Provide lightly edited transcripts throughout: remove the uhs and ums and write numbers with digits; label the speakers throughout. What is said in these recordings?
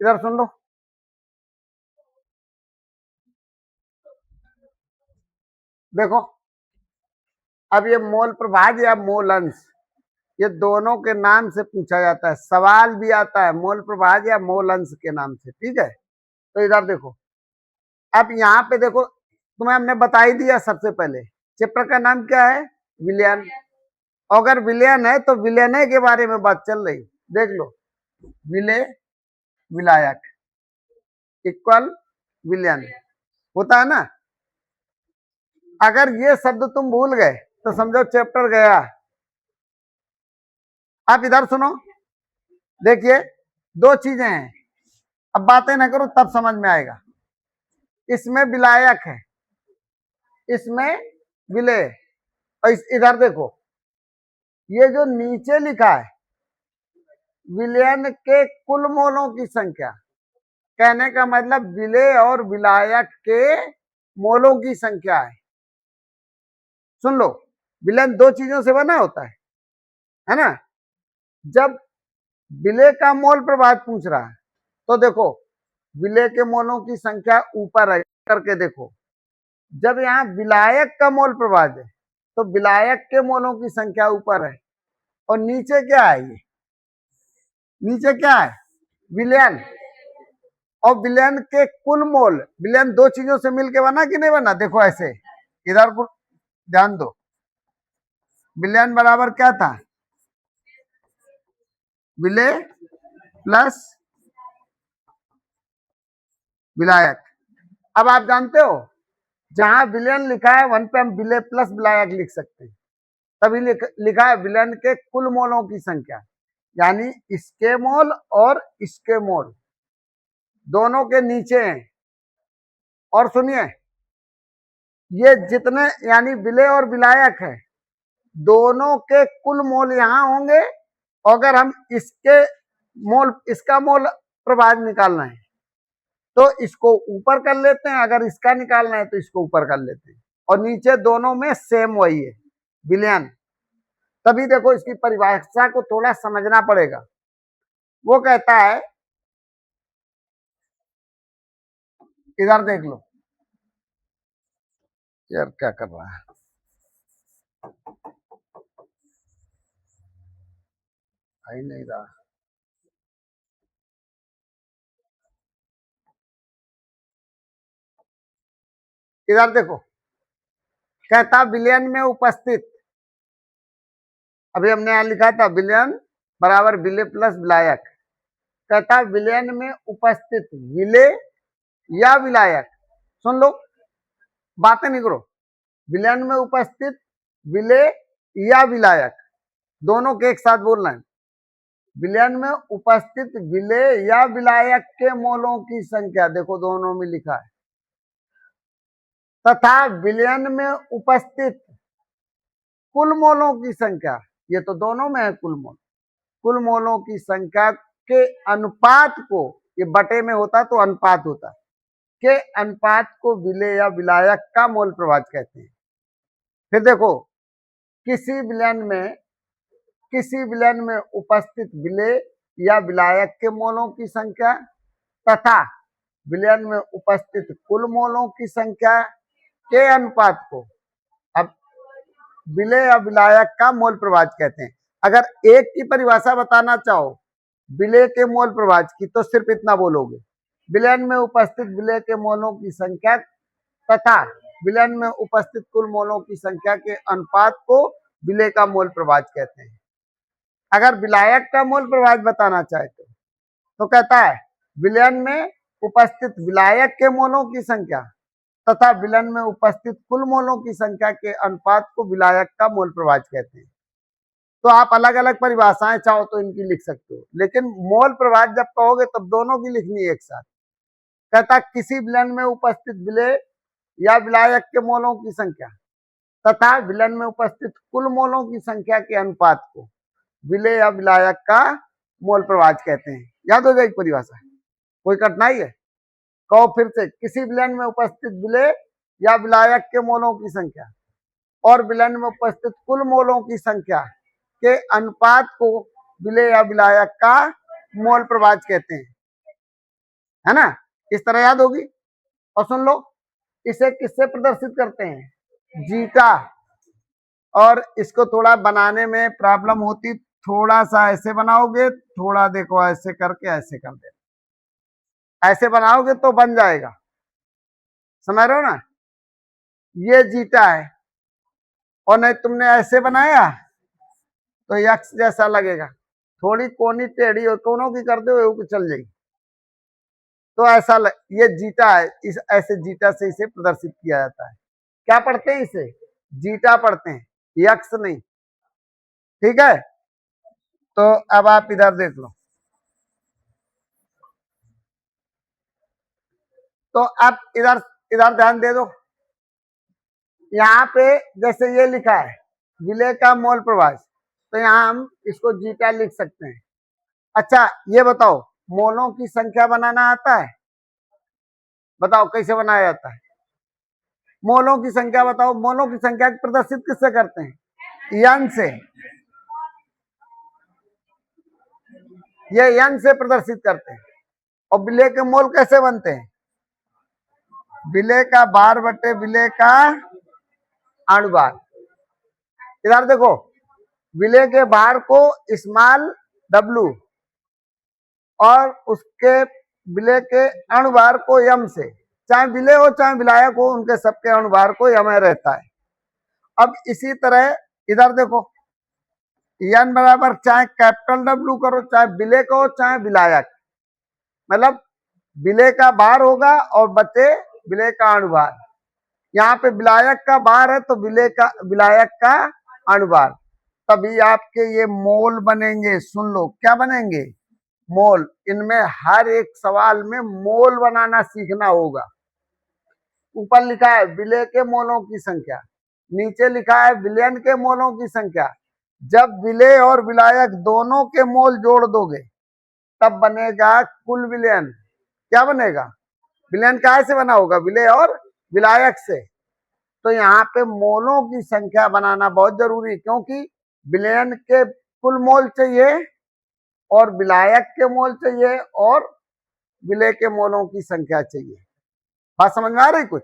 Speaker 1: इधर सुन लो, देखो अब ये मोल प्रभाज या मोल अंश, ये दोनों के नाम से पूछा जाता है, सवाल भी आता है मोल प्रभाज या मोल अंश के नाम से, ठीक है। तो इधर देखो, अब यहाँ पे देखो, तुम्हें हमने बता ही दिया सबसे पहले, चैप्टर का नाम क्या है, विलयन। अगर विलयन है तो विलयन के बारे में बात चल रही, देख लो, विलय विलायक इक्वल विलयन होता है ना। अगर ये शब्द तुम भूल गए तो समझो चैप्टर गया। आप इधर सुनो, देखिए दो चीजें हैं, अब बातें ना करो तब समझ में आएगा। इसमें विलायक है, इसमें विलय, और इधर देखो, ये जो नीचे लिखा है विलयन के कुल मोलों की संख्या, कहने का मतलब विलय और विलायक के मोलों की संख्या है। सुन लो, विलयन दो चीजों से बना होता है ना। जब विलय का मोल प्रभाज पूछ रहा है तो देखो विलय के मोलों की संख्या ऊपर है करके देखो, जब यहाँ विलायक का मोल प्रभाज है तो विलायक के मोलों की संख्या ऊपर है, और नीचे क्या है, ये नीचे क्या है, विलयन। और विलयन के कुल मोल, विलयन दो चीजों से मिलके बना कि नहीं बना, देखो ऐसे, इधर को ध्यान दो, विलयन बराबर क्या था, विलय प्लस विलायक। अब आप जानते हो जहां विलयन लिखा है वहां पे हम विलय प्लस विलायक लिख सकते हैं, तभी लिखा है विलयन के कुल मोलों की संख्या, यानी इसके मोल और इसके मोल दोनों के नीचे हैं। और सुनिए, ये जितने यानी विलय और विलायक है दोनों के कुल मोल यहां होंगे। अगर हम इसके मोल, इसका मोल प्रभाज निकालना है तो इसको ऊपर कर लेते हैं, अगर इसका निकालना है तो इसको ऊपर कर लेते हैं, और नीचे दोनों में सेम वही है, विलयन। तभी देखो इसकी परिभाषा को थोड़ा समझना पड़ेगा। वो कहता है, इधर देख लो यार क्या कर रहा है, आई नहीं रहा, इधर देखो, कहता विलयन में उपस्थित, अभी हमने यहां लिखा था विलयन बराबर विलय प्लस विलायक, कहता विलयन में उपस्थित विलय या विलायक, सुन लो बातें नहीं करो, विलयन में उपस्थित विलय या विलायक दोनों के एक साथ बोलना है। विलयन में उपस्थित विलय या विलायक के मोलों की संख्या, देखो दोनों में लिखा है, तथा विलयन में उपस्थित कुल मोलों की संख्या, ये तो दोनों में है कुल मोल, कुल मोलों की संख्या के अनुपात को, ये बटे में होता तो अनुपात होता, के अनुपात को विलय या विलायक का मोल प्रभाज कहते हैं। फिर देखो, किसी विलयन में उपस्थित विलय या विलायक के मोलों की संख्या तथा विलयन में उपस्थित कुल मोलों की संख्या के अनुपात को अब विलय या विलायक का मोल प्रभाज कहते हैं। अगर एक की परिभाषा बताना चाहो विलय के मोल प्रभाज की तो सिर्फ इतना बोलोगे, विलयन में उपस्थित विलय के मोलों की संख्या तथा विलयन में उपस्थित कुल मोलों की संख्या के अनुपात को विलय का मोल प्रभाज कहते हैं। अगर विलायक का मोल प्रभाज बताना चाहे तो कहता है विलयन में उपस्थित विलायक के मोलों की संख्या तथा विलयन में उपस्थित कुल मोलों की संख्या के अनुपात को विलायक का मोल प्रभाज कहते हैं। तो आप अलग अलग परिभाषाएं चाहो तो इनकी लिख सकते हो, लेकिन मोल प्रभाज जब कहोगे तब दोनों की लिखनी है एक साथ। कहता किसी विलयन में उपस्थित विलय या विलायक के मोलों की संख्या तथा विलयन में उपस्थित कुल मोलों की संख्या के अनुपात को विलय या विलायक का मोल प्रभाज कहते हैं। याद हो जाएगी परिभाषा, कोई कठिनाई है, कहो फिर से, किसी विलयन में उपस्थित विलय या विलायक के मोलों की संख्या और विलयन में उपस्थित कुल मोलों की संख्या के अनुपात को विलय या विलायक का मोल प्रभाज कहते हैं। है ना, इस तरह याद होगी। और सुन लो, इसे किससे प्रदर्शित करते हैं, जीटा। और इसको थोड़ा बनाने में प्रॉब्लम होती, थोड़ा सा ऐसे बनाओगे, थोड़ा देखो ऐसे करके ऐसे कर दे, ऐसे बनाओगे तो बन जाएगा, समझ रहे हो ना। ये जीटा है, और नहीं तुमने ऐसे बनाया तो यक्स जैसा लगेगा, थोड़ी कोनी टेढ़ी हो कोनों की कर दो वो चल जाएगी, तो ऐसा ये जीटा है, इस ऐसे जीटा से इसे प्रदर्शित किया जाता है। क्या पढ़ते हैं इसे, जीटा पढ़ते हैं, यक्स नहीं, ठीक है। तो अब आप इधर देख लो, तो अब इधर इधर ध्यान दे दो, यहाँ पे जैसे ये लिखा है विलय का मोल प्रभाव, तो यहाँ हम इसको जीटा लिख सकते हैं। अच्छा ये बताओ, मोलों की संख्या बनाना आता है, बताओ कैसे बनाया जाता है, मोलों की संख्या बताओ, मोलों की संख्या प्रदर्शित किससे करते हैं, यन से, ये यन से प्रदर्शित करते हैं। और विलय के मोल कैसे बनते हैं, विलय का भार बटे विलय का अणुभार। इधर देखो, विलय के भार को स्मॉल डब्लू और उसके विलय के अणुभार को यम से, चाहे विलय हो चाहे विलायक हो, उनके सबके अणुभार को यम रहता है। अब इसी तरह इधर देखो, यन बराबर चाहे कैपिटल डब्लू करो, चाहे विलय का हो चाहे विलायक, मतलब विलय का भार होगा और बचे विलय का अणुभार। यहाँ पे विलायक का भार है तो विलय का विलायक का अणुभार, तभी आपके ये मोल बनेंगे। सुन लो क्या बनेंगे, मोल। इनमें हर एक सवाल में मोल बनाना सीखना होगा। ऊपर लिखा है विलय के मोलों की संख्या, नीचे लिखा है विलयन के मोलों की संख्या। जब विलय और विलायक दोनों के मोल जोड़ दोगे तब बनेगा कुल विलयन। क्या बनेगा, विलयन काय से बना होगा, विलय और विलायक से। तो यहाँ पे मोलों की संख्या बनाना बहुत जरूरी, क्योंकि विलयन के कुल मोल चाहिए और विलायक के मोल चाहिए और विलय के मोलों की संख्या चाहिए। बात समझ में आ रही कुछ,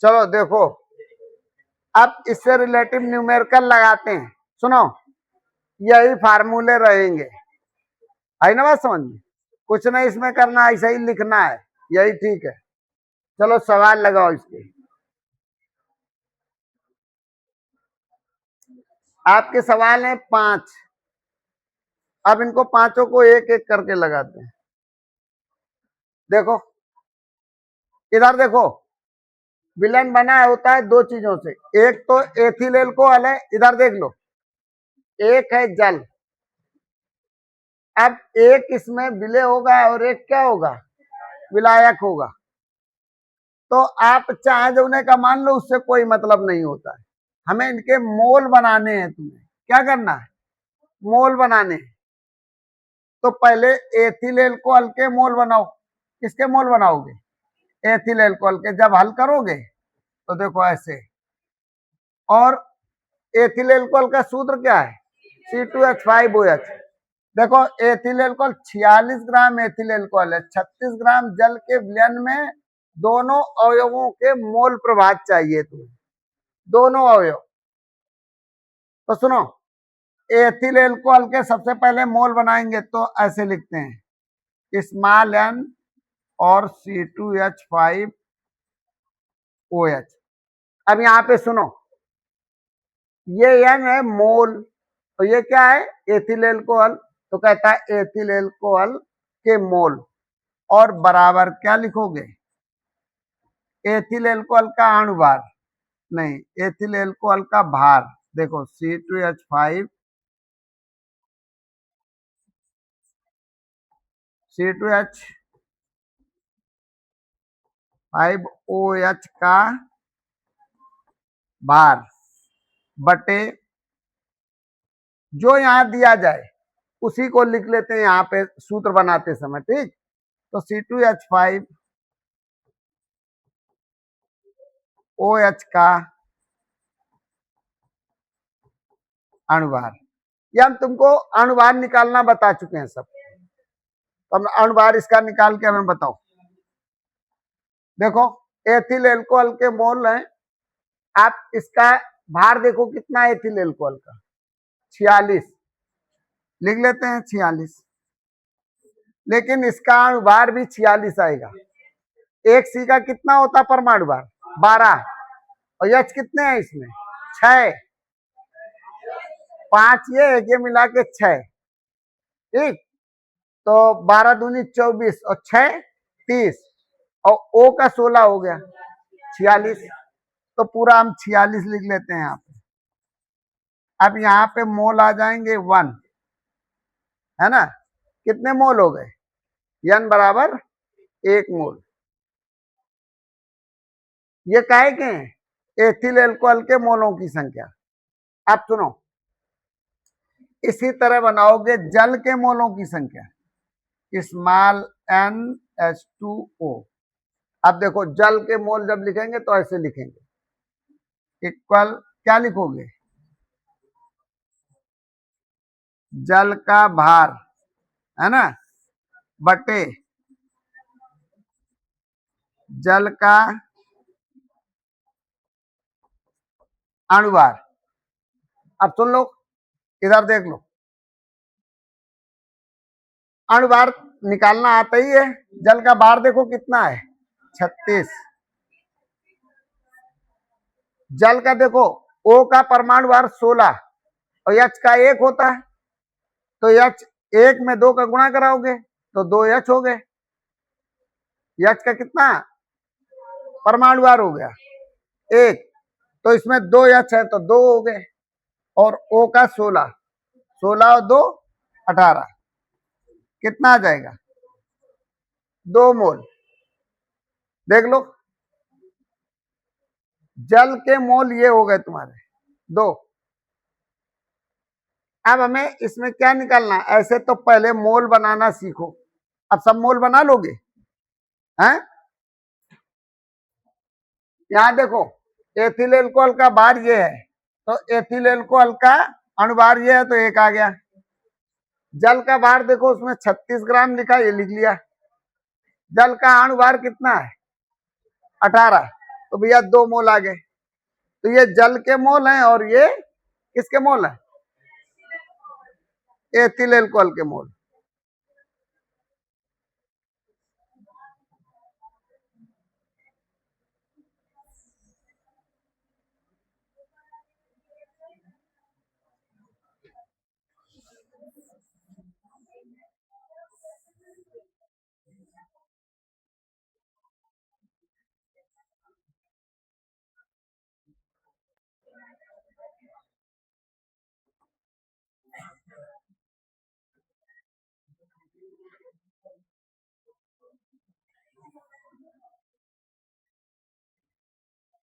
Speaker 1: चलो देखो अब इससे रिलेटिव न्यूमेरिकल लगाते हैं। सुनो, यही फार्मूले रहेंगे, आई ना बात समझ में, कुछ नहीं इसमें करना, ऐसा ही लिखना है, यही ठीक है। चलो सवाल लगाओ इसके, आपके सवाल हैं 5। अब इनको पांचों को एक एक करके लगाते हैं। देखो इधर देखो, विलन बना होता है दो चीजों से, एक तो एथिल अल्कोहल है, इधर देख लो, एक है जल। अब एक इसमें विलय होगा और एक क्या होगा, विलायक होगा। तो आप चाहे जो उन्हें का मान लो, उससे कोई मतलब नहीं होता है, हमें इनके मोल बनाने हैं। तुम्हें क्या करना है, मोल बनाने हैं। तो पहले एथिल अल्कोहल के मोल बनाओ। किसके मोल बनाओगे, एथिल अल्कोहल के। जब हल करोगे तो देखो ऐसे, और एथिल अल्कोहल का सूत्र क्या है, C2H5OH। देखो एथिल अल्कोहल 46 ग्राम एथिल अल्कोहल है, 36 ग्राम जल के विलयन में दोनों अवयवों के मोल प्रभाव चाहिए तुम्हें, दोनों अवयव। तो सुनो, एथिल अल्कोहल के सबसे पहले मोल बनाएंगे तो ऐसे लिखते हैं, स्मॉल n और C2H5OH। अब यहाँ पे सुनो, ये n है मोल, तो ये क्या है, एथिल अल्कोहल। तो कहता है एथिल अल्कोहल के मोल, और बराबर क्या लिखोगे, एथिल अल्कोहल का अणुभार, नहीं एथिल अल्कोहल का भार। देखो C2H5OH का भार बटे जो यहां दिया जाए उसी को लिख लेते हैं यहाँ पे सूत्र बनाते समय, ठीक। तो C2H5 OH का अणुभार। ये हम तुमको अणुभार निकालना बता चुके हैं सब। तो हम अणुभार इसका निकाल के हमें बताओ। देखो एथिल एल्कोहल के मोल हैं, आप इसका भार देखो कितना है एथिल एल्कोहल का, 46 लिख लेते हैं 46। लेकिन इसका अणुभार भी 46 आएगा। एक सी का कितना होता है परमाणु भार, 12, और H कितने हैं इसमें 6, 5 ये मिला के 6, ठीक। तो 12 दूनी 24 और 6 30, और O का 16 हो गया 46। तो पूरा हम 46 लिख लेते हैं यहाँ पे। अब यहाँ पे मोल आ जाएंगे 1, है ना। कितने मोल हो गए, N बराबर 1 मोल। ये काहे के हैं, एथिल एल्कोहल के मोलों की संख्या। अब सुनो, इसी तरह बनाओगे जल के मोलों की संख्या, स्मॉल NH2O। अब देखो जल के मोल जब लिखेंगे तो ऐसे लिखेंगे, इक्वल क्या लिखोगे, जल का भार, है ना, बटे जल का अणुभार। अब सुन लो, इधर देख लो, अणुभार निकालना आता ही है। जल का भार देखो कितना है 36। जल का देखो O का परमाणु भार 16 और H का 1 होता है, तो H 1 में 2 का गुणा कराओगे तो 2H हो गए। H का कितना परमाणु भार हो गया 1, तो इसमें 2H है तो 2 हो गए, और O का 16, 16 और 2 18, कितना आ जाएगा 2 मोल। देख लो जल के मोल ये हो गए तुम्हारे 2। अब हमें इसमें क्या निकालना है, ऐसे तो पहले मोल बनाना सीखो। अब सब मोल बना लोगे, हैं। यहाँ देखो एथिल एल्कोहल का भार ये है, तो एथिल एल्कोहल का अणुभार ये है तो 1 आ गया। जल का भार देखो उसमें 36 ग्राम लिखा, ये लिख लिया। जल का अणुभार कितना है 18, तो भैया 2 मोल आ गए। तो ये जल के मोल हैं और ये किसके मोल हैं, एथिल एल्कोहल के मोल।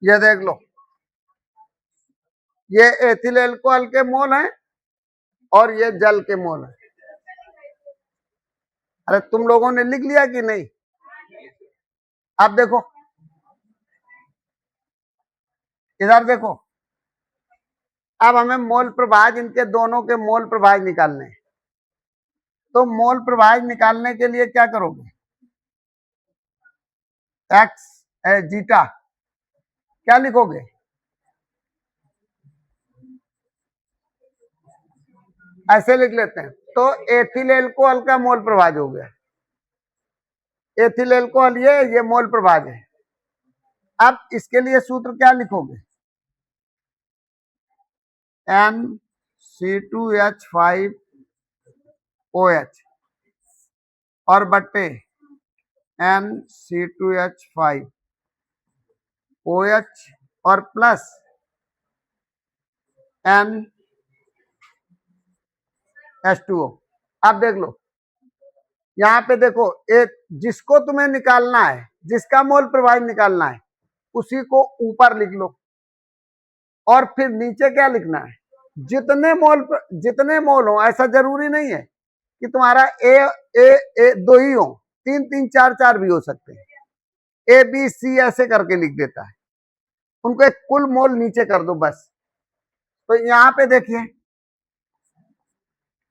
Speaker 1: ये देख लो, ये एथिल एल्कोहल के मोल हैं और ये जल के मोल हैं। अरे तुम लोगों ने लिख लिया कि नहीं। अब देखो इधर देखो, अब हमें मोल प्रभाज, इनके दोनों के मोल प्रभाज निकालने हैं। तो मोल प्रभाज निकालने के लिए क्या करोगे, एक्स जीटा क्या लिखोगे, ऐसे लिख लेते हैं। तो एथिल एल्कोहल का मोल प्रभाज हो गया, एथिल एल्कोहल ये मोल प्रभाज है। अब इसके लिए सूत्र क्या लिखोगे, NC2H5OH और बट्टे NC2H5OH और प्लस NH2O। अब देख लो यहाँ पे देखो, एक जिसको तुम्हें निकालना है, जिसका मोल प्रभाज निकालना है, उसी को ऊपर लिख लो, और फिर नीचे क्या लिखना है, जितने मोल हो। ऐसा जरूरी नहीं है कि तुम्हारा ए 2 ही हो, 3 3 4 4 भी हो सकते हैं। A B C ऐसे करके लिख देता है। उनको एक कुल मोल नीचे कर दो बस। तो यहाँ पे देखिए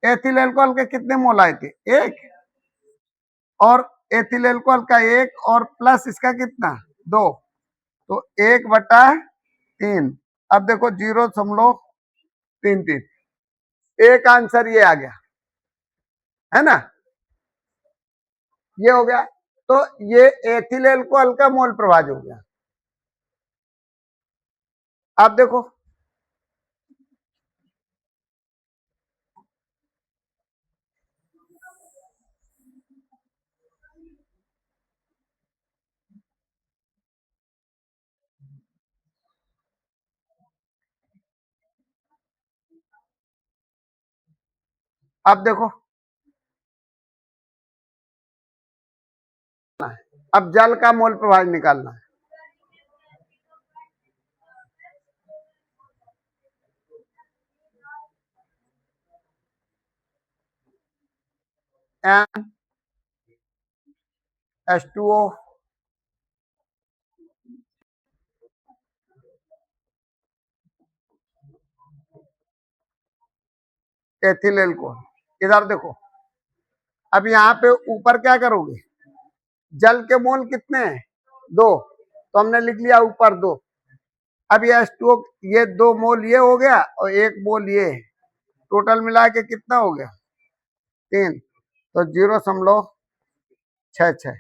Speaker 1: एथिल अल्कोहल के कितने मोल आए थे, एक, और एथिल अल्कोहल का एक और प्लस इसका कितना, दो, तो 1/3। अब देखो 0.33, एक आंसर ये आ गया, है ना, ये हो गया। तो ये एथिल अल्कोहल का मोल प्रभाज हो गया। अब देखो अब देखो अब जल का मोल प्रभाज निकालना है। H2O ethyl alcohol. इधर देखो, अब यहाँ पे ऊपर क्या करोगे, जल के मोल कितने हैं, दो, तो हमने लिख लिया ऊपर दो। अब ये H2O, ये 2 मोल ये हो गया और 1 मोल ये, टोटल मिला के कितना हो गया, 3, तो 0.66।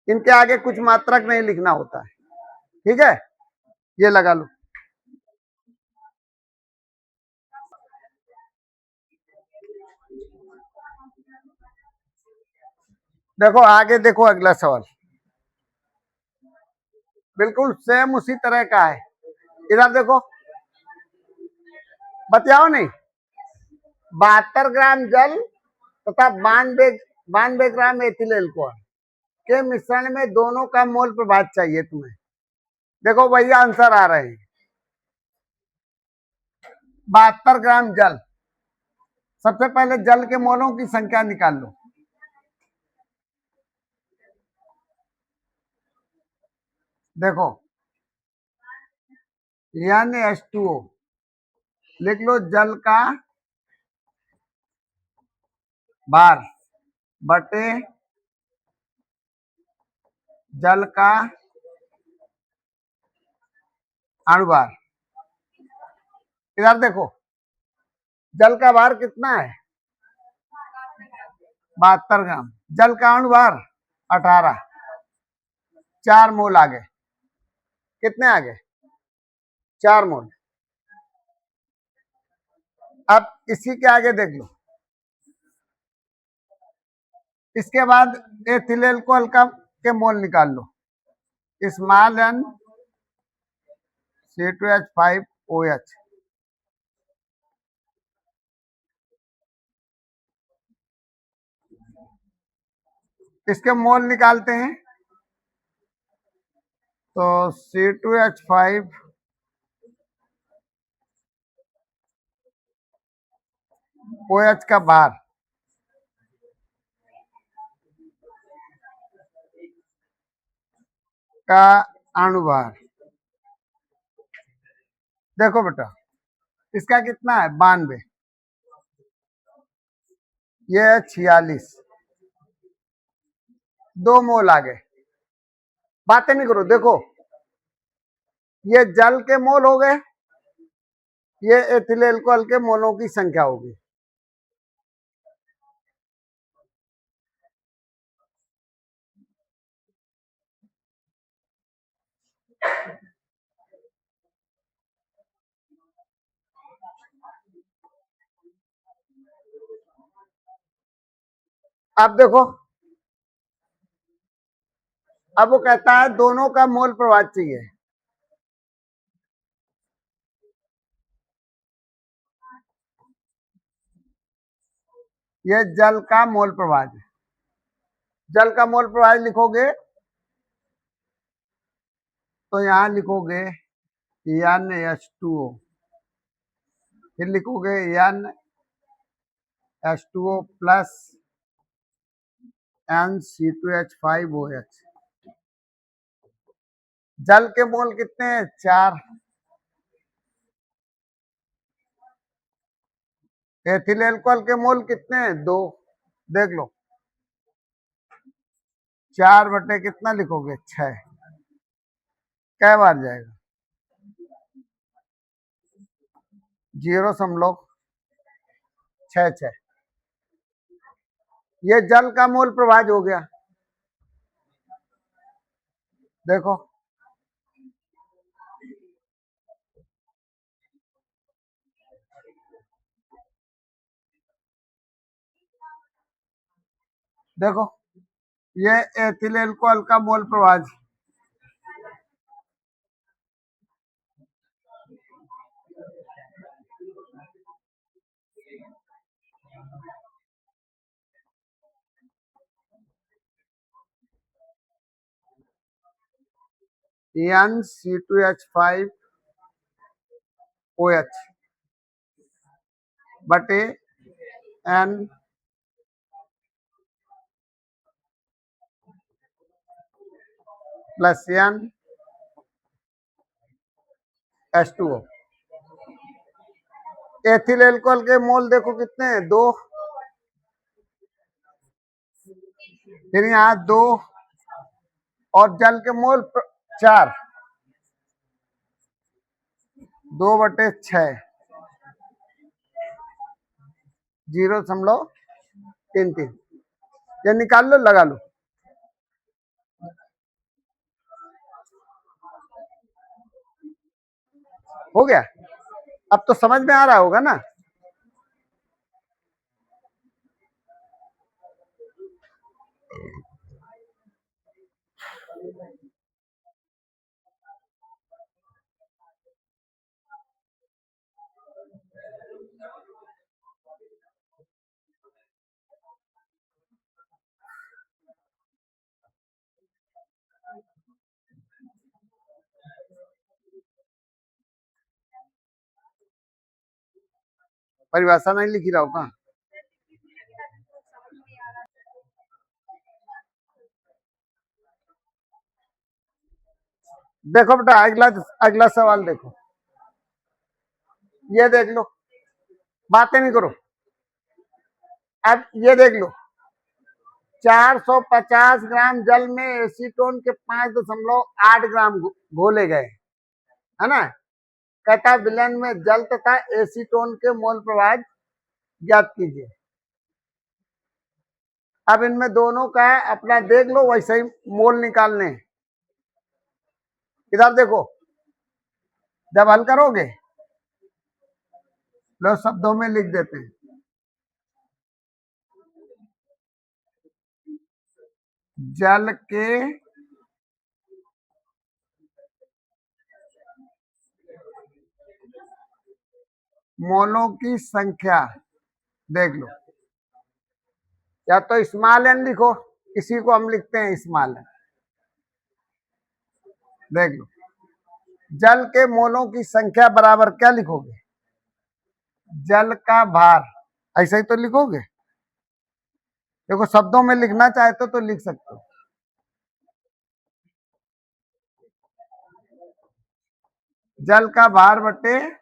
Speaker 1: इनके आगे कुछ मात्रक नहीं लिखना होता है, ठीक है, ये लगा लो। देखो आगे देखो, अगला सवाल बिल्कुल सेम उसी तरह का है। इधर देखो, बतियाओ नहीं, 72 ग्राम जल तथा 92 ग्राम एथिल अल्कोहल के मिश्रण में दोनों का मोल प्रभाव चाहिए तुम्हें। देखो भैया आंसर आ रहे हैं, 72 ग्राम जल। सबसे पहले जल के मोलों की संख्या निकाल लो। देखो H2O लिख लो, जल का भार बटे जल का अणुभार। इधर देखो, जल का भार कितना है, 72 ग्राम, जल का अणुभार 18, 4 मोल आ गए। कितने आ गए, 4 मोल। अब इसी के आगे देख लो, इसके बाद एथिल अल्कोहल का के मोल निकाल लो। स्मॉल n C2H5OH, इसके मोल निकालते हैं, तो C2H5OH का भार का अणुभार, देखो बेटा इसका कितना है, 92, ये है 46, 2 मोल आ गए। बातें नहीं करो, देखो ये जल के मोल हो गए, ये एथिल अल्कोहल के मोलों की संख्या होगी। अब देखो, अब वो कहता है दोनों का मोल प्रभाव चाहिए। ये जल का मोल प्रभाव है, जल का मोल प्रभाव लिखोगे तो यहां लिखोगे NH2O, फिर लिखोगे NH2O प्लस NC2H5OH, जल के मोल कितने हैं? 4। एथिल एल्कोहल के मोल कितने हैं? 2। देख लो, 4 बटे कितना लिखोगे? 6। कै बार जाएगा? 0.66। ये जल का मोल प्रभाज हो गया। देखो, देखो, ये एथिल एल्कोहल का मोल प्रभाज। NC2H5OH बटे N plus NH2O। Ethyl alcohol के मोल देखो कितने हैं? 2। फिर यहाँ 2 और जल के मोल 4। 2/6। 0.33। ये निकाल लो, लगा लो। हो गया? अब तो समझ में आ रहा होगा ना? परिभाषा नहीं लिखी रहा होगा। देखो बेटा, अगला अगला सवाल देखो। ये देख लो, बातें नहीं करो। अब ये देख लो, 450 ग्राम जल में एसीटोन के 5.8 ग्राम घोले गए, है ना। कहता विलयन में जल तथा एसीटोन के मोल प्रभाव ज्ञात कीजिए। अब इनमें दोनों का अपना देख लो, वैसे ही मोल निकालने। इधर देखो, जब हल करोगे लो शब्दों में लिख देते हैं। जल के मोलों की संख्या देख लो, या तो स्मॉल एन लिखो, इसी को हम लिखते हैं स्मॉल एन। देख लो, जल के मोलों की संख्या बराबर क्या लिखोगे? जल का भार। ऐसा ही तो लिखोगे। देखो, शब्दों में लिखना चाहते तो लिख सकते हो। जल का भार बटे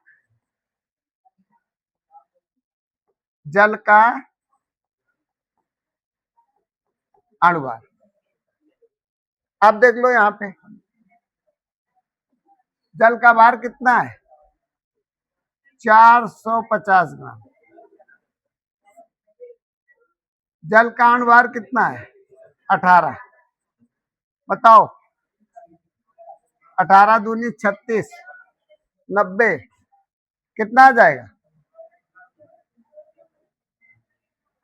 Speaker 1: जल का अणुभार। अब देख लो, यहां पे जल का भार कितना है? 450 ग्राम। जल का अणुभार कितना है? 18। बताओ, 18 दूनी 36, 90 कितना आ जाएगा?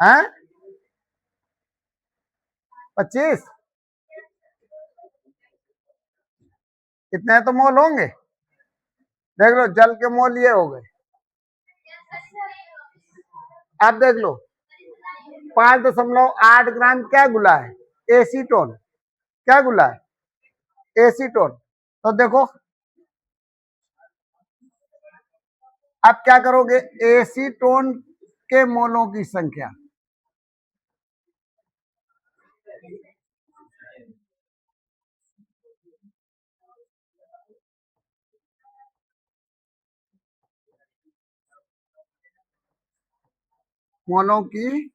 Speaker 1: है 25। कितने तो मोल होंगे? देख लो, जल के मोल ये हो गए। अब देख लो, 5.8 ग्राम क्या गुला है? एसीटोन। क्या गुला है? एसीटोन। तो देखो, अब क्या करोगे? एसीटोन के मोलों की संख्या। मोलों की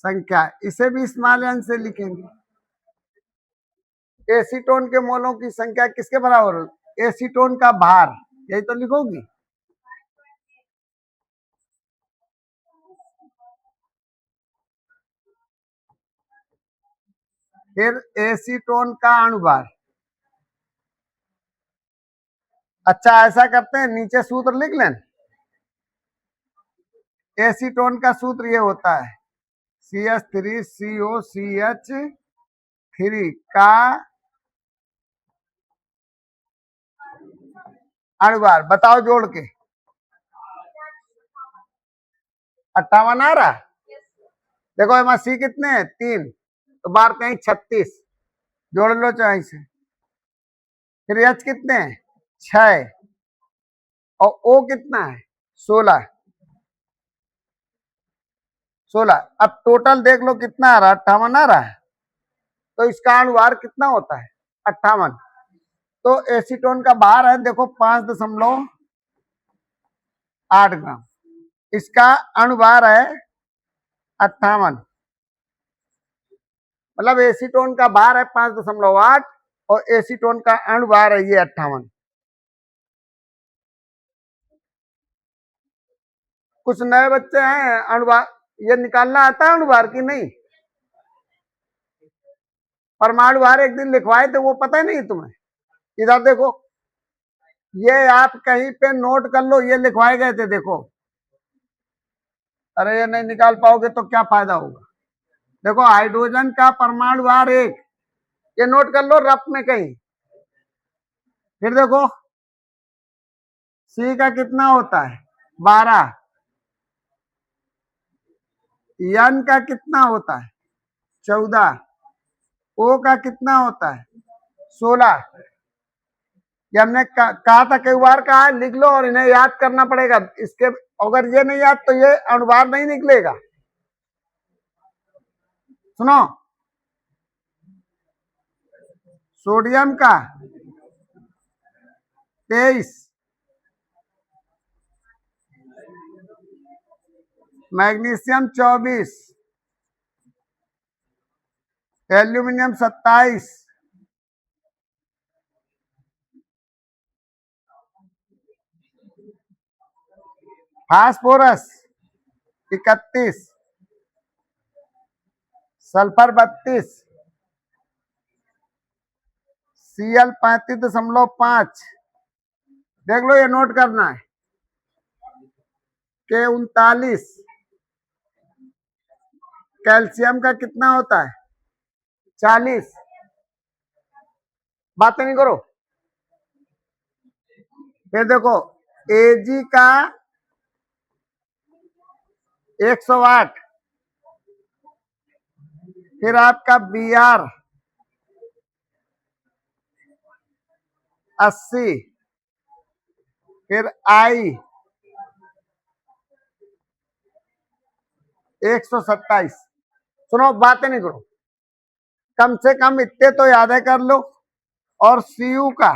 Speaker 1: संख्या, इसे भी स्मॉल एन से लिखेंगे। एसीटोन के मोलों की संख्या किसके बराबर हो? एसीटोन का भार, यही तो लिखोगी। फिर एसीटोन का अणुभार। अच्छा ऐसा करते हैं, नीचे सूत्र लिख लें। एसीटोन का सूत्र ये होता है CH3COCH3 का अणुभार। बताओ जोड़ के 58 आ रहा। देखो एम सी कितने हैं? 3, तो बार कहीं 36, जोड़ लो चाहे से। फिर एच कितने हैं? 6, और ओ कितना है? 16। अब टोटल देख लो कितना आ रहा है? 58 आ रहा है। तो इसका अणुभार कितना होता है? 58। तो एसीटोन का भार है देखो 5.8 ग्राम। इसका अणुभार है 58, मतलब एसीटोन का भार है 5.8 और एसीटोन का अणुभार है ये 58। कुछ नए बच्चे हैं, अणुभार ये निकालना आता है अणुभार की नहीं? परमाणु भार एक दिन लिखवाए थे, वो पता नहीं तुम्हें? इधर देखो, ये आप कहीं पे नोट कर लो, ये लिखवाए गए थे देखो। अरे ये नहीं निकाल पाओगे तो क्या फायदा होगा। देखो हाइड्रोजन का परमाणु भार 1, ये नोट कर लो रफ में कहीं। फिर देखो सी का कितना होता है? 12। एन का कितना होता है? 14। ओ का कितना होता है? 16। ये हमने कहा था, कई बार कहा है, लिख लो और इन्हें याद करना पड़ेगा। इसके अगर ये नहीं याद तो ये अणुभार नहीं निकलेगा। सुनो, सोडियम का 23, magnesium 24, aluminium 27, phosphorus 31, sulphur 32, Cl 35.5। देख लो, ये नोट करना है। के 39। कैल्शियम का कितना होता है? 40। बातें नहीं करो। फिर देखो Ag का 108, फिर आपका Br 80, फिर I 127। सुनो, बातें नहीं करो, कम से कम इतने तो याद है कर लो। और Cu का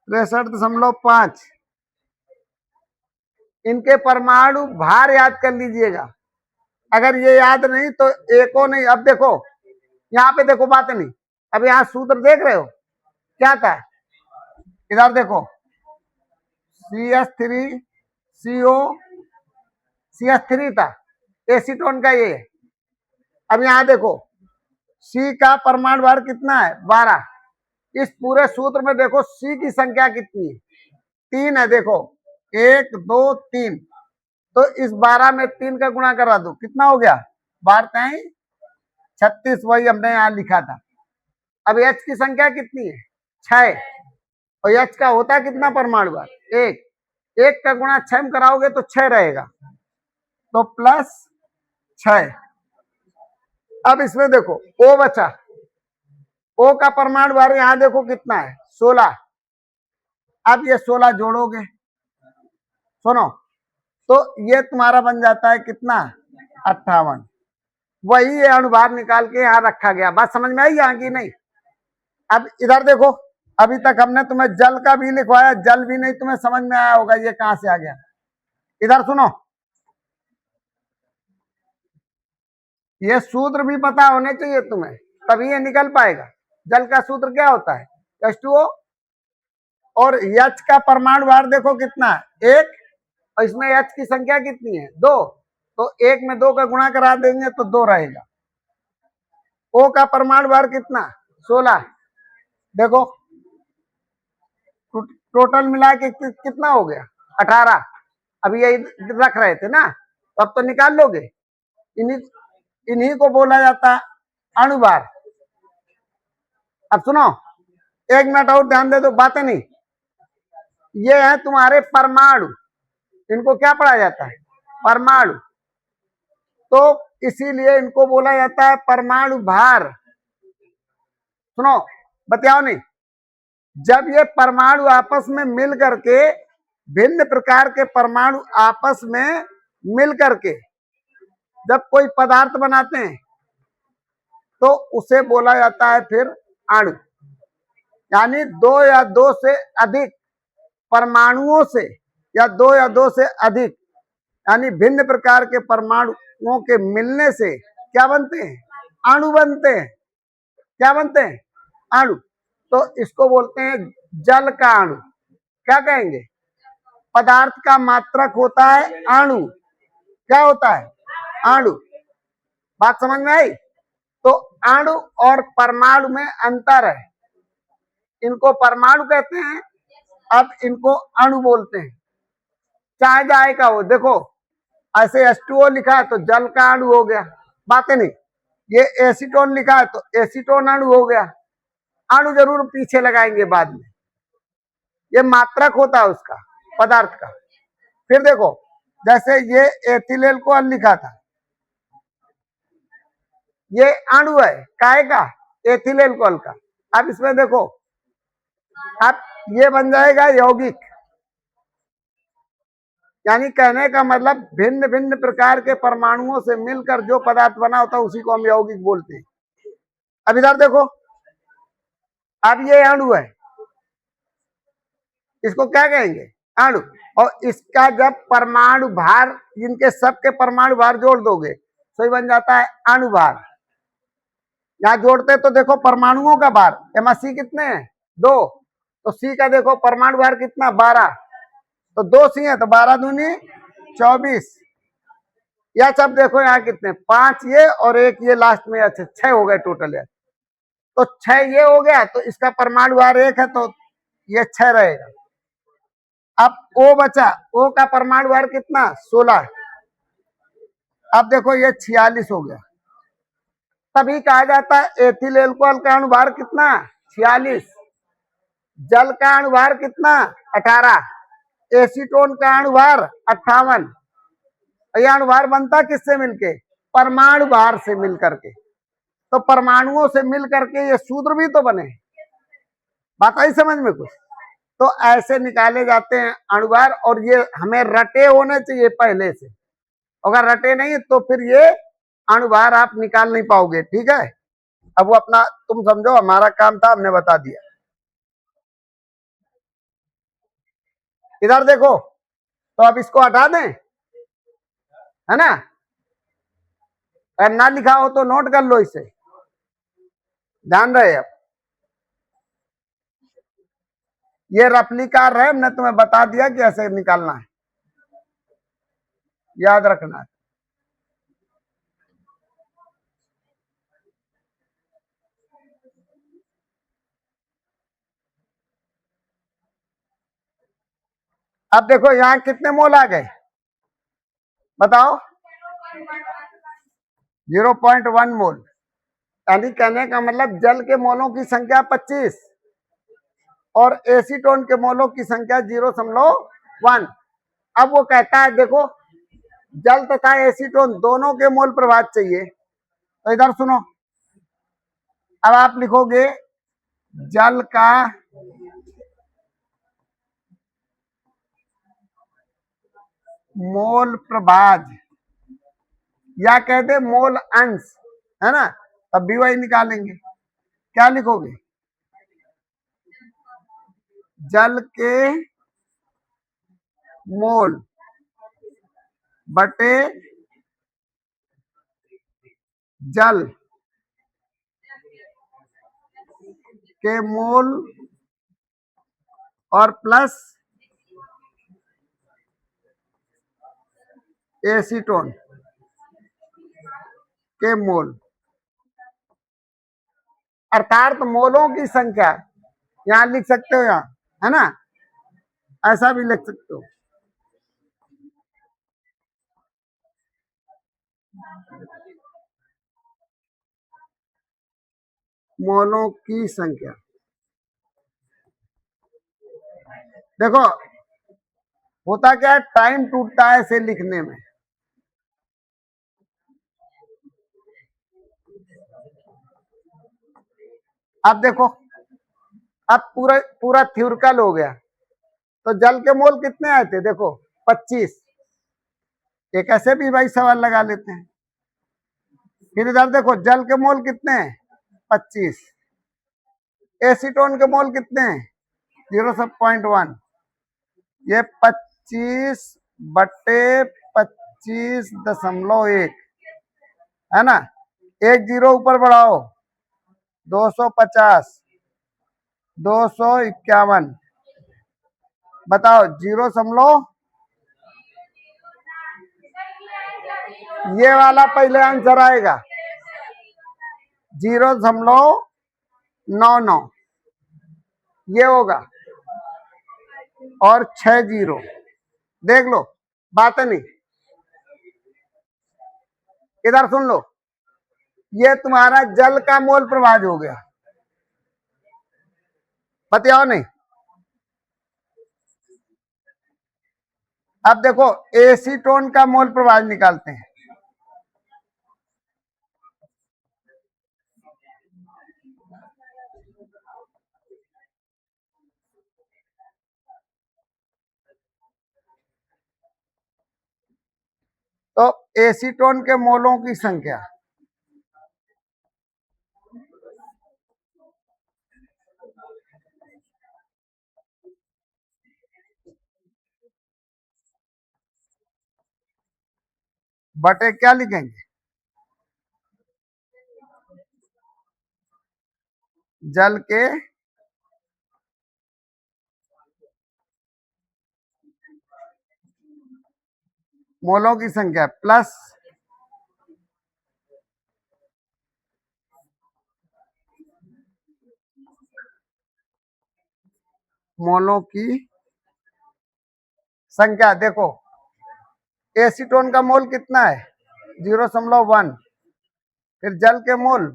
Speaker 1: 63.5। इनके परमाणु भार याद कर लीजिएगा। अगर ये याद नहीं तो एको नहीं। अब देखो यहाँ पे देखो, बातें नहीं। अब यहाँ सूत्र देख रहे हो क्या था? इधर देखो CH3CO CH3 था, एसीटोन का ये। अब यहाँ देखो C का परमाणु भार कितना है? 12। इस पूरे सूत्र में देखो C की संख्या कितनी है? 3 है। देखो 1 2 3, तो इस 12 में 3 का गुणा करा दो, कितना हो गया? 12 36, वही हमने यहाँ लिखा था। अब H की संख्या कितनी है? 6, और H का होता है कितना परमाणु भार? 1। 1 का गुणा 6 में कराओगे तो 6 रहेगा, तो +6। अब इसमें देखो O बचा, O का परमाणु भार यहाँ देखो कितना है? 16। अब ये 16 जोड़ोगे, सुनो, तो ये तुम्हारा बन जाता है कितना? 58। वही ये अणुभार निकाल के यहाँ रखा गया। बात समझ में आई यहाँ की नहीं? अब इधर देखो, अभी तक हमने तुम्हें जल का भी लिखवाया, जल भी नहीं तुम्हें समझ में आया होगा ये कहां से आ गया। इधर सुनो, ये सूत्र भी पता होने चाहिए तुम्हें, तभी ये निकल पाएगा। जल का सूत्र क्या होता है, H2O, और H का परमाणु भार देखो कितना है, 1, और इसमें H की संख्या कितनी है, 2, तो 1 में 2 का गुणा करा देंगे तो 2 रहेगा। O का परमाणु भार कितना, 16, देखो टोटल मिला के कितना हो गया, 18। अभी यही रख रहे थे ना, तो अब तो निकाल लोगे। इन्हीं को बोला जाता है अणुभार। अब सुनो, 1 मिनट और ध्यान दे दो, बातें नहीं। ये है तुम्हारे परमाणु, इनको क्या पढ़ा जाता है, परमाणु। तो इसीलिए इनको बोला जाता है परमाणु भार। सुनो, बतियाओ नहीं, जब ये परमाणु आपस में मिल करके, भिन्न प्रकार के परमाणु आपस में मिल करके जब कोई पदार्थ बनाते हैं तो उसे बोला जाता है फिर अणु। यानी 2 या 2 से अधिक परमाणुओं से, या 2 या 2 से अधिक, यानी भिन्न प्रकार के परमाणुओं के मिलने से क्या बनते हैं, अणु बनते हैं। क्या बनते हैं, अणु। तो इसको बोलते हैं जल का अणु। क्या कहेंगे, पदार्थ का मात्रक होता है अणु। क्या होता है, अणु। बात समझ में आई। तो अणु और परमाणु में अंतर है, इनको परमाणु कहते हैं, अब इनको अणु बोलते हैं। चाहे जाए का हो, देखो ऐसे H2O लिखा है तो जल का अणु हो गया, बातें नहीं। ये एसीटोन लिखा है तो एसीटोन अणु हो गया। अणु जरूर पीछे लगाएंगे बाद में, ये मात्रक होता है उसका, पदार्थ का। फिर देखो, जैसे ये एथिल अल्कोहल लिखा था, ये अणु है काहे का, एथिल अल्कोहल का। अब इसमें देखो, अब ये बन जाएगा यौगिक। यानी कहने का मतलब भिन्न भिन्न प्रकार के परमाणुओं से मिलकर जो पदार्थ बना होता है उसी को हम यौगिक बोलते हैं। अब इधर देखो, अब ये अणु है, इसको क्या कहेंगे, अणु। और इसका जब परमाणु भार, इनके सबके परमाणु भार जोड़ दोगे तो ये बन जाता है अणुभार। यहां जोड़ते तो देखो परमाणुओं का भार, एमा सी कितने हैं, 2, तो सी का देखो परमाणु भार कितना, 12, तो 2 सी है तो 12 दूनी 24। या सब देखो यहाँ कितने, 5 ये और 1 ये लास्ट में, अच्छा 6 हो गए टोटल यार। तो 6 ये हो गया, तो इसका परमाणु भार 1 है तो ये 6 रहेगा। अब O बचा, O का परमाणु भार कितना, 16। अब देखो ये 46 हो गया। तभी कहा जाता है एथिल अल्कोहल का अणुभार कितना, 46। जल का अणुभार कितना, 18। एसीटोन का अणुभार 58। यह अणुभार बनता किससे मिलके, परमाणु भार से मिल करके। तो परमाणुओं से मिल करके ये सूत्र भी तो बने। बात आई समझ में कुछ। तो ऐसे निकाले जाते हैं अणुभार, और ये हमें रटे होने चाहिए पहले से। अगर रटे नहीं तो फिर ये अणुभार आप निकाल नहीं पाओगे, ठीक है। अब वो अपना तुम समझो, हमारा काम था, हमने बता दिया। इधर देखो, तो अब इसको हटा दें, है ना। अगर ना लिखा हो तो नोट कर लो इसे, ध्यान रहे। अब ये रेप्लिकार है, हमने तुम्हें बता दिया कि ऐसे निकालना है, याद रखना है। अब देखो यहाँ कितने मोल आ गए, बताओ, 0.1 मोल। यानी कहने का मतलब जल के मोलों की संख्या 25 और एसीटोन के मोलों की संख्या 0.1। अब वो कहता है देखो, जल तथा एसीटोन दोनों के मोल प्रभाव चाहिए। तो इधर सुनो, अब आप लिखोगे जल का मोल प्रभाज, या कहते मोल अंश, है ना। अब भी वही निकालेंगे, क्या लिखोगे, जल के मोल बटे जल के मोल और प्लस एसीटोन के मोल, अर्थात मोलों की संख्या यहां लिख सकते हो, यहां है ना, ऐसा भी लिख सकते हो। मोलों की संख्या, देखो होता क्या है, टाइम टूटता है इसे लिखने में। अब देखो, अब पूरा पूरा थ्योरिकल हो गया। तो जल के मोल कितने आए थे, देखो 25। एक ऐसे भी भाई सवाल लगा लेते हैं। फिर इधर देखो जल के मोल कितने हैं, 25। एसीटोन के मोल कितने हैं, 0.1। ये 25 बटे 25.1 है ना। एक जीरो ऊपर बढ़ाओ, 250, 251। बताओ 0, ये वाला पहले आंसर आएगा 0.99 ये होगा, और 6 जीरो। देख लो, बात नहीं, इधर सुन लो, ये तुम्हारा जल का मोल प्रभाज हो गया। बताओ नहीं। अब देखो एसीटोन का मोल प्रभाज निकालते हैं। तो एसीटोन के मोलों की संख्या बटे क्या लिखेंगे, जल के मोलों की संख्या प्लस मोलों की संख्या। देखो एसीटोन का मोल कितना है, 0.1। फिर जल के मोल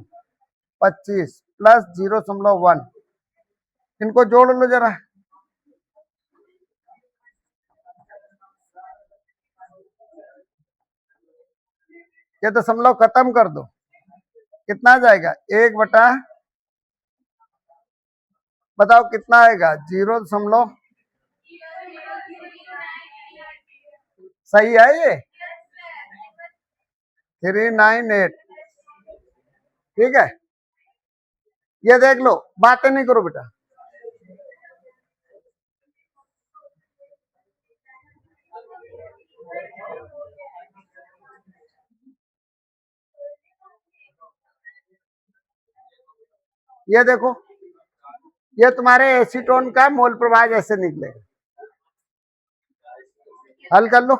Speaker 1: 25 प्लस 0.1, इनको जोड़ लो जरा। ये दशमलव खत्म कर दो, कितना आ जाएगा, 1 बटा, बताओ कितना आएगा, 0. सही है ये, 398। ठीक है, ये देख लो, बातें नहीं करो बेटा। ये देखो, ये तुम्हारे एसीटोन का मोल प्रभाज ऐसे निकलेगा। हल कर लो।